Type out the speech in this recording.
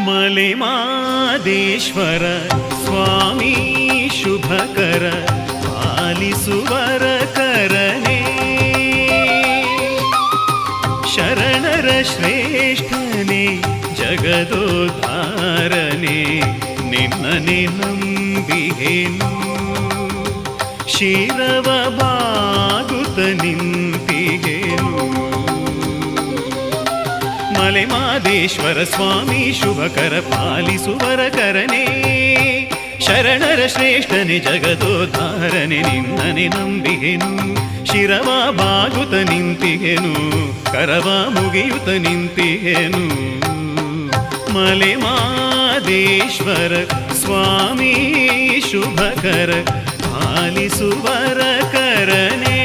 ಮಲೆಮಾದೇಶ್ವರ ಸ್ವಾಮಿ ಶುಭಕರ ಪಾಲಿಸುವರ ಕರನೇ ಶರಣರ ಶ್ರೇಷ್ಠನೇ ಜಗದೋದ್ಧಾರನೇ ನಿನ್ನನೆ ನಂಬಿಹೇನು ಶಿರವ ಬಾಗುತ್ತ ನಿಂತಿಹೇನು ಮಲೆಮಾದೇಶ್ವರ ಸ್ವಾಮಿ ಶುಭಕರ ಪಾಲಿಸುವರ ಕರನೇ ಶರಣರ ಶ್ರೇಷ್ಠನೆ ಜಗದೋದ್ಧಾರನೆ ನಿನ್ನನೆ ನಂಬಿಹೆನು ಶಿರವ ಬಾಗುತ್ತ ನಿಂತಿಹೆನು ಕರವ ಮುಗಿಯುತ್ತ ನಿಂತಿಹೆನು ಮಲೆಮಾದೇಶ್ವರ ಸ್ವಾಮಿ ಶುಭಕರ ಪಾಲಿಸುವರ ಕರನೇ